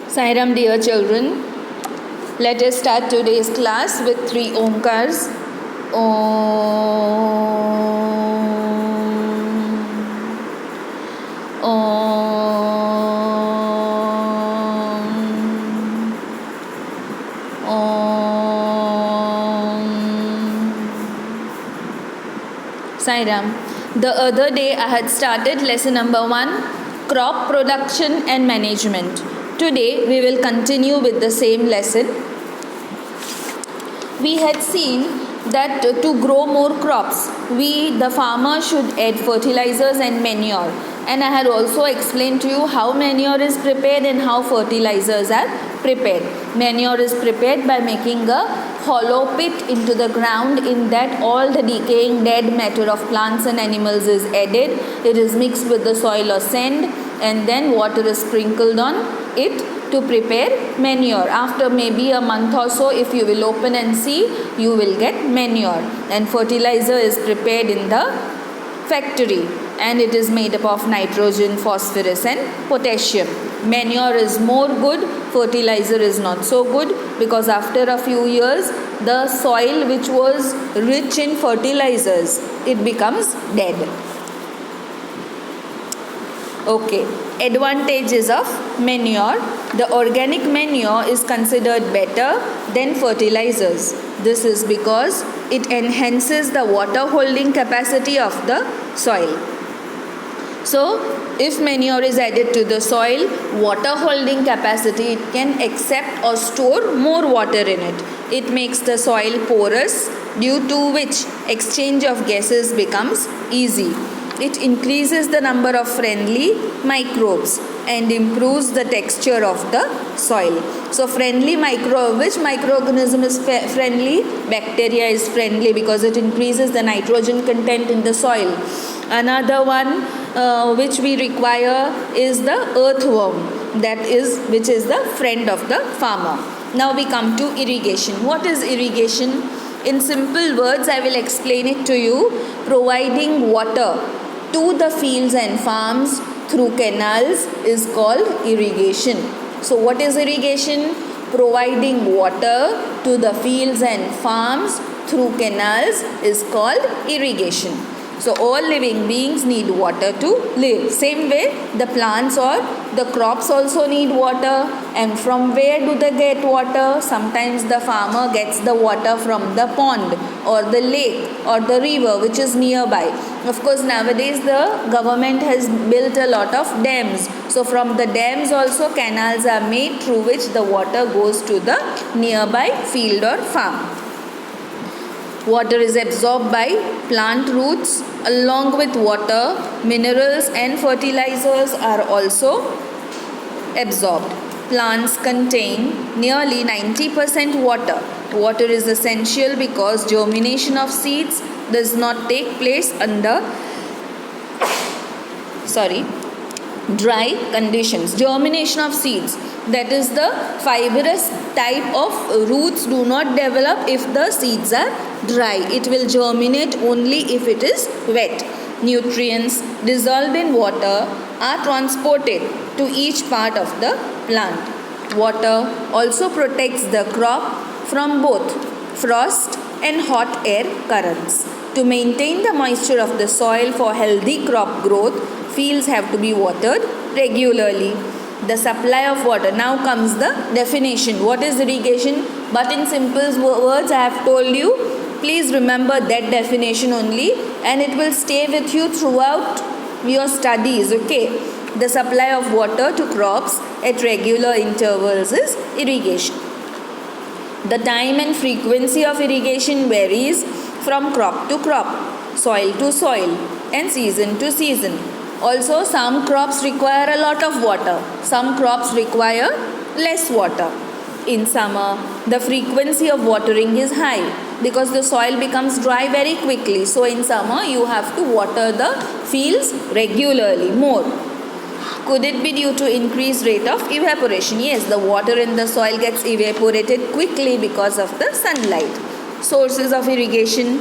Sairam, dear children, let us start today's class with 3 Omkars. Om, Om, Om. Sairam. The other day I had started lesson number 1, crop production and management. Today we will continue with the same lesson. We had seen that to grow more crops, the farmer should add fertilizers and manure. And I had also explained to you how manure is prepared and how fertilizers are prepared. Manure is prepared by making a hollow pit into the ground. In that all the decaying dead matter of plants and animals is added. It is mixed with the soil or sand, and then water is sprinkled on it to prepare manure. After maybe a month or so, if you will open and see, you will get manure. And fertilizer is prepared in the factory, and it is made up of nitrogen, phosphorus and potassium. Manure is more good, fertilizer is not so good, because after a few years the soil which was rich in fertilizers, it becomes dead. Okay, advantages of manure. The organic manure is considered better than fertilizers. This is because it enhances the water holding capacity of the soil. So, if manure is added to the soil, water holding capacity, it can accept or store more water in it. It makes the soil porous, due to which exchange of gases becomes easy. It increases the number of friendly microbes and improves the texture of the soil. So friendly which microorganism is friendly? Bacteria is friendly because it increases the nitrogen content in the soil. Another one which we require is the earthworm, which is the friend of the farmer. Now we come to irrigation. What is irrigation? In simple words, I will explain it to you. Providing water to the fields and farms through canals is called irrigation. So what is irrigation? Providing water to the fields and farms through canals is called irrigation. So all living beings need water to live. Same way the plants or the crops also need water. And from where do they get water? Sometimes the farmer gets the water from the pond or the lake or the river which is nearby. Of course, nowadays the government has built a lot of dams. So from the dams also canals are made through which the water goes to the nearby field or farm. Water is absorbed by plant roots. Along with water, minerals and fertilizers are also absorbed. Plants contain nearly 90% water. Water is essential because germination of seeds does not take place under dry conditions. Germination of seeds, that is the fibrous type of roots, do not develop if the seeds are dry. It will germinate only if it is wet. Nutrients dissolved in water are transported to each part of the plant. Water also protects the crop from both frost and hot air currents. To maintain the moisture of the soil for healthy crop growth, fields have to be watered regularly. The supply of water. Now comes the definition. What is irrigation? But in simple words I have told you. Please remember that definition only, and it will stay with you throughout your studies. Okay. The supply of water to crops at regular intervals is irrigation. The time and frequency of irrigation varies from crop to crop, soil to soil, and season to season. Also, some crops require a lot of water. Some crops require less water. In summer, the frequency of watering is high because the soil becomes dry very quickly. So, in summer, you have to water the fields regularly, more. Could it be due to increased rate of evaporation? Yes, the water in the soil gets evaporated quickly because of the sunlight. Sources of irrigation.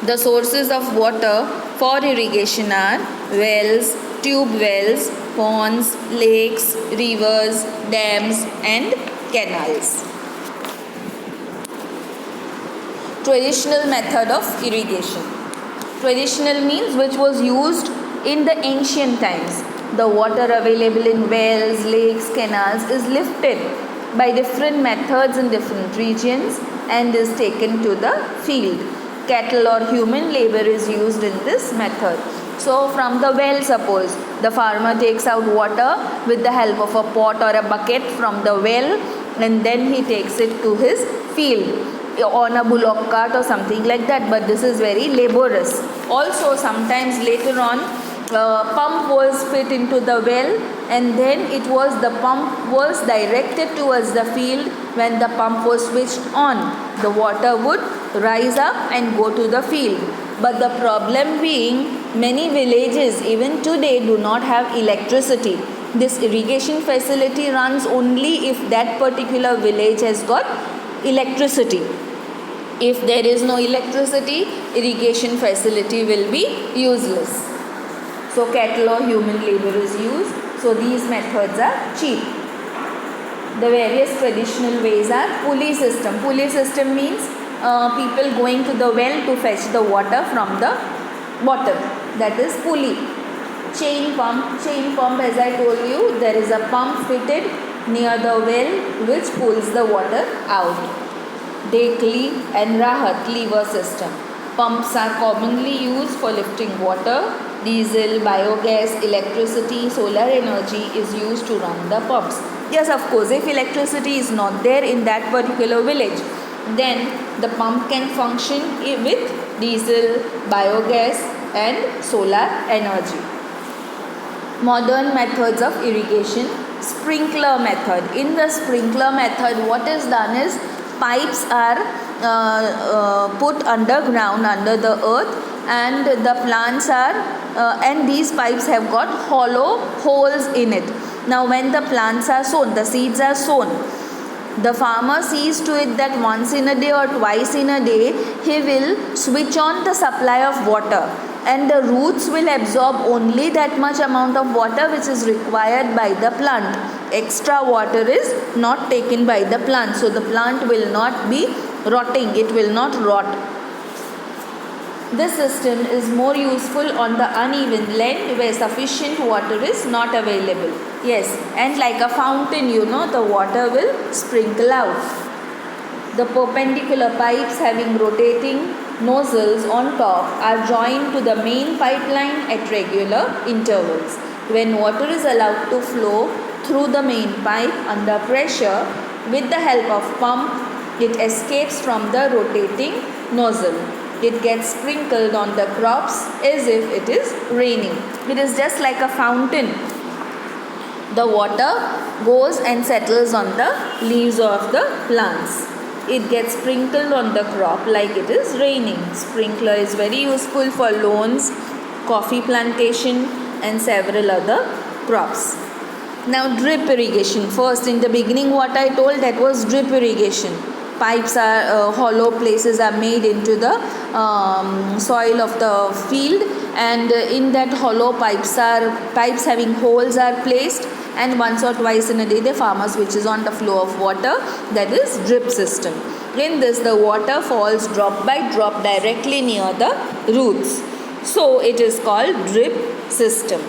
The sources of water for irrigation are wells, tube wells, ponds, lakes, rivers, dams and canals. Traditional method of irrigation. Traditional means which was used in the ancient times. The water available in wells, lakes, canals is lifted by different methods in different regions and is taken to the field. Cattle or human labor is used in this method. So from the well, suppose the farmer takes out water with the help of a pot or a bucket from the well, and then he takes it to his field on a bullock cart or something like that, but this is very laborious. Also sometimes later on pump was fit into the well, and then the pump was directed towards the field. When the pump was switched on, the water would rise up and go to the field. But the problem being, many villages even today do not have electricity. This irrigation facility runs only if that particular village has got electricity. If there is no electricity, irrigation facility will be useless. So cattle or human labor is used. So these methods are cheap. The various traditional ways are pulley system. Pulley system means people going to the well to fetch the water from the bottom. That is pulley. Chain pump. Chain pump, as I told you, there is a pump fitted near the well which pulls the water out. Dekli and Rahat lever system. Pumps are commonly used for lifting water. Diesel, biogas, electricity, solar energy is used to run the pumps. Yes, of course, if electricity is not there in that particular village, then the pump can function with diesel, biogas and solar energy. Modern methods of irrigation. Sprinkler method. In the sprinkler method, what is done is pipes are put underground under the earth, and the plants are and these pipes have got hollow holes in it. Now when the plants are sown, the seeds are sown, the farmer sees to it that once in a day or twice in a day he will switch on the supply of water, and the roots will absorb only that much amount of water which is required by the plant. Extra water is not taken by the plant, so the plant will not be rotting, it will not rot. This system is more useful on the uneven land where sufficient water is not available. Yes, and like a fountain, the water will sprinkle out. The perpendicular pipes having rotating nozzles on top are joined to the main pipeline at regular intervals. When water is allowed to flow through the main pipe under pressure, with the help of pump, it escapes from the rotating nozzle. It gets sprinkled on the crops as if it is raining. It is just like a fountain. The water goes and settles on the leaves of the plants. It gets sprinkled on the crop like it is raining. Sprinkler is very useful for lawns, coffee plantation and several other crops. Now drip irrigation. First, in the beginning what I told, that was drip irrigation. Pipes are hollow places are made into the soil of the field, and in that hollow pipes having holes are placed, and once or twice in a day the farmer switches on the flow of water. That is drip system. In this, the water falls drop by drop directly near the roots, so it is called drip system.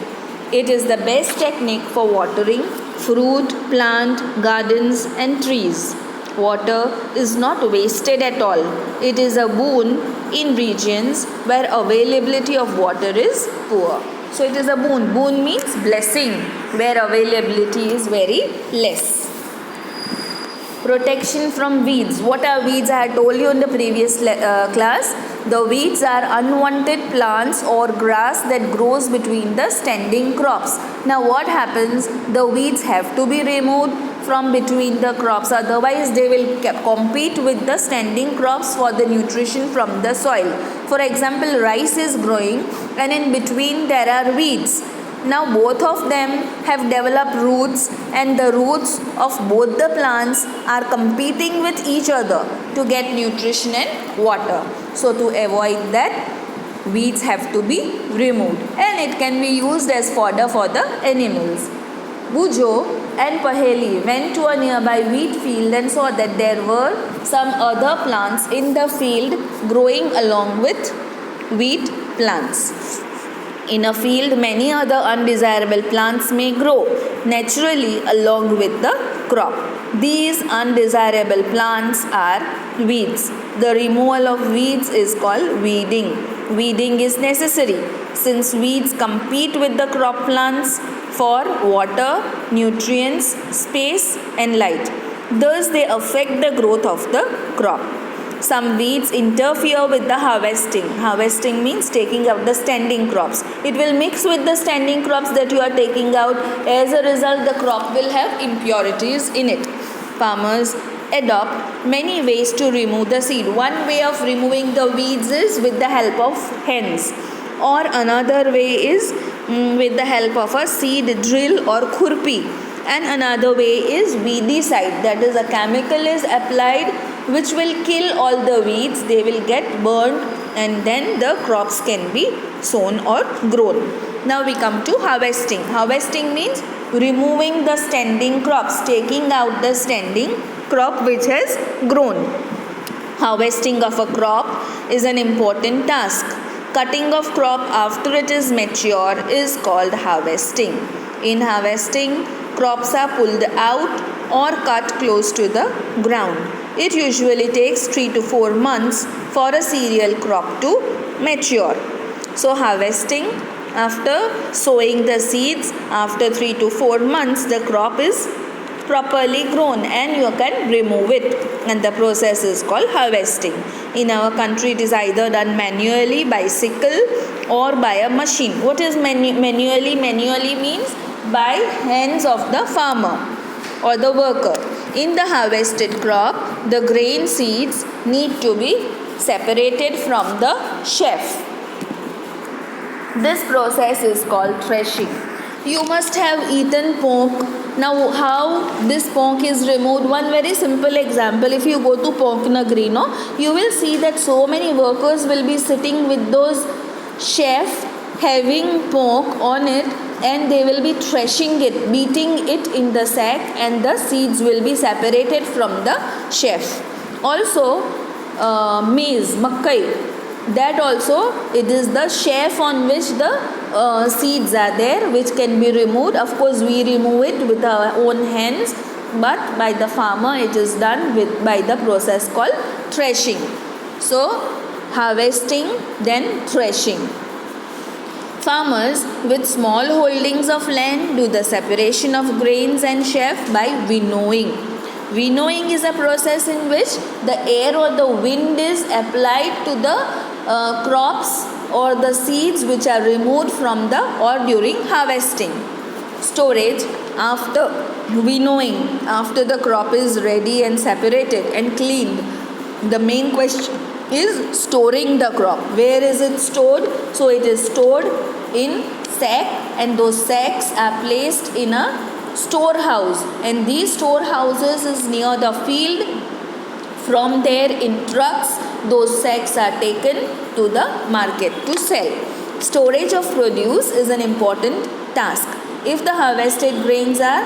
It is the best technique for watering fruit, plant, gardens and trees. Water is not wasted at all. It is a boon in regions where availability of water is poor. So it is a boon. Boon means blessing, where availability is very less. Protection from weeds. What are weeds? I had told you in the previous class. The weeds are unwanted plants or grass that grows between the standing crops. Now what happens? The weeds have to be removed from between the crops, otherwise they will compete with the standing crops for the nutrition from the soil. For example, rice is growing and in between there are weeds. Now both of them have developed roots, and the roots of both the plants are competing with each other to get nutrition and water. So to avoid that, weeds have to be removed, and it can be used as fodder for the animals. Bujo and Paheli went to a nearby wheat field and saw that there were some other plants in the field growing along with wheat plants. In a field, many other undesirable plants may grow naturally along with the crop. These undesirable plants are weeds. The removal of weeds is called weeding. Weeding is necessary since weeds compete with the crop plants for water, nutrients, space, and light. Thus, they affect the growth of the crop. Some weeds interfere with the harvesting. Harvesting means taking out the standing crops. It will mix with the standing crops that you are taking out. As a result, the crop will have impurities in it. Farmers adopt many ways to remove the seed. One way of removing the weeds is with the help of hens, or another way is with the help of a seed drill or khurpi, and another way is weedicide, that is a chemical is applied which will kill all the weeds. They will get burned and then the crops can be sown or grown. Now we come to harvesting. Harvesting means removing the standing crops, taking out the standing crop which has grown. Harvesting of a crop is an important task. Cutting of crop after it is mature is called harvesting. In harvesting, crops are pulled out or cut close to the ground. It usually takes 3 to 4 months for a cereal crop to mature. So harvesting, after sowing the seeds, after 3 to 4 months the crop is properly grown and you can remove it, and the process is called harvesting. In our country it is either done manually by sickle or by a machine. What is manually? Manually means by hands of the farmer or the worker. In the harvested crop, the grain seeds need to be separated from the chaff. This process is called threshing. You must have eaten pork. Now how this pork is removed? One very simple example. If you go to Pork Nagri, you will see that so many workers will be sitting with those chaff having pork on it, and they will be threshing it, beating it in the sack, and the seeds will be separated from the chaff. Also maize, makkai, that also it is the chaff on which the seeds are there, which can be removed. Of course we remove it with our own hands, but by the farmer it is done by the process called threshing. So harvesting, then threshing. Farmers with small holdings of land do the separation of grains and chaff by winnowing. Winnowing is a process in which the air or the wind is applied to the crops or the seeds which are removed from the or during harvesting. Storage after winnowing, after the crop is ready and separated and cleaned. The main question is storing the crop. Where is it stored? So it is stored in sack, and those sacks are placed in a storehouse, and these storehouses is near the field. From there in trucks those sacks are taken to the market to sell. Storage of produce is an important task. If the harvested grains are,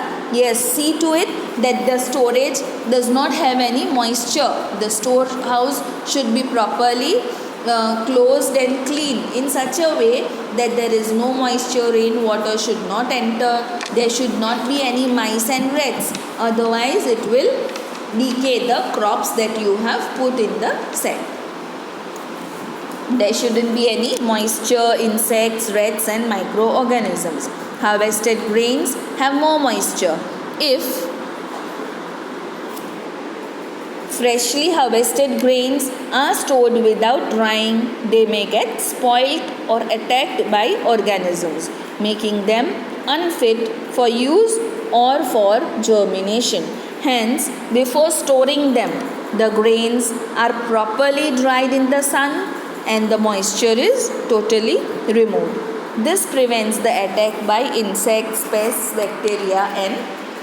see to it that the storage does not have any moisture. The storehouse should be properly closed and clean in such a way that there is no moisture, rainwater should not enter, there should not be any mice and rats, otherwise it will decay the crops that you have put in the sack. There shouldn't be any moisture, insects, rats and microorganisms. Harvested grains have more moisture. If freshly harvested grains are stored without drying, they may get spoilt or attacked by organisms, making them unfit for use or for germination. Hence, before storing them, the grains are properly dried in the sun and the moisture is totally removed. This prevents the attack by insects, pests, bacteria and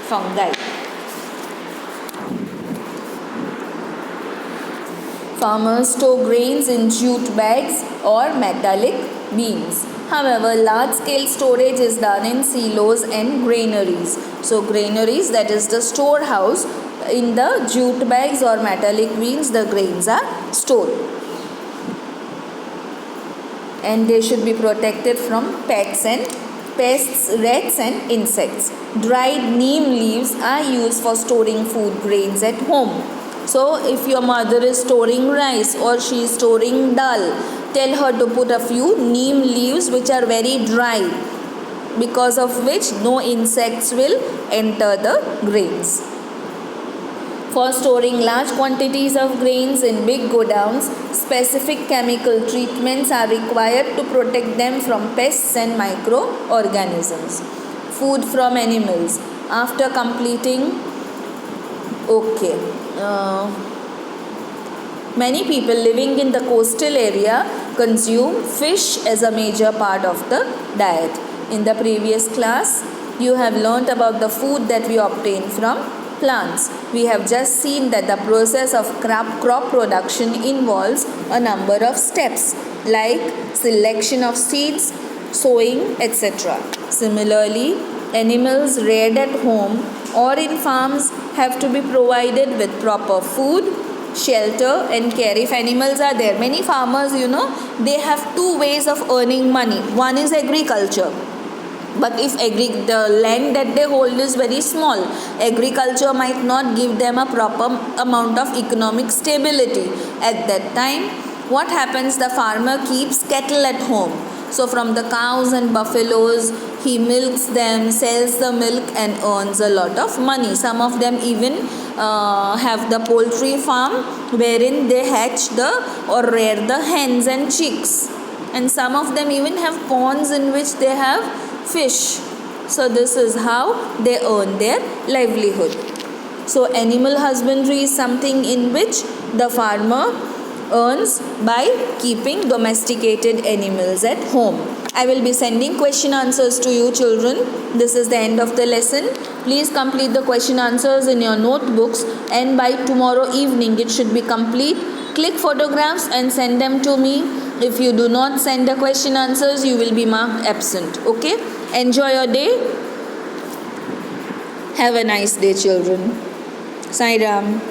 fungi. Farmers store grains in jute bags or metallic beans. However, large-scale storage is done in silos and granaries. So granaries, that is the storehouse, in the jute bags or metallic beans the grains are stored. And they should be protected from pests, rats and insects. Dried neem leaves are used for storing food grains at home. So if your mother is storing rice or she is storing dal, tell her to put a few neem leaves which are very dry, because of which no insects will enter the grains. For storing large quantities of grains in big godowns, specific chemical treatments are required to protect them from pests and microorganisms. Food from animals. After completing, many people living in the coastal area consume fish as a major part of the diet. In the previous class, you have learnt about the food that we obtain from plants. We have just seen that the process of crop production involves a number of steps like selection of seeds, sowing, etc. Similarly, animals reared at home or in farms have to be provided with proper food, shelter and care. If animals are there, many farmers, they have two ways of earning money. One is agriculture. But if the land that they hold is very small, agriculture might not give them a proper amount of economic stability. At that time, what happens? The farmer keeps cattle at home. So from the cows and buffaloes, he milks them, sells the milk and earns a lot of money. Some of them even have the poultry farm wherein they hatch or rear the hens and chicks. And some of them even have ponds in which they have fish. So this is how they earn their livelihood. So animal husbandry is something in which the farmer earns by keeping domesticated animals at home. I will be sending question answers to you children. This is the end of the lesson. Please complete the question answers in your notebooks and by tomorrow evening it should be complete. Click photographs and send them to me. If you do not send the question answers, you will be marked absent. Okay? Enjoy your day. Have a nice day children. Sai Ram.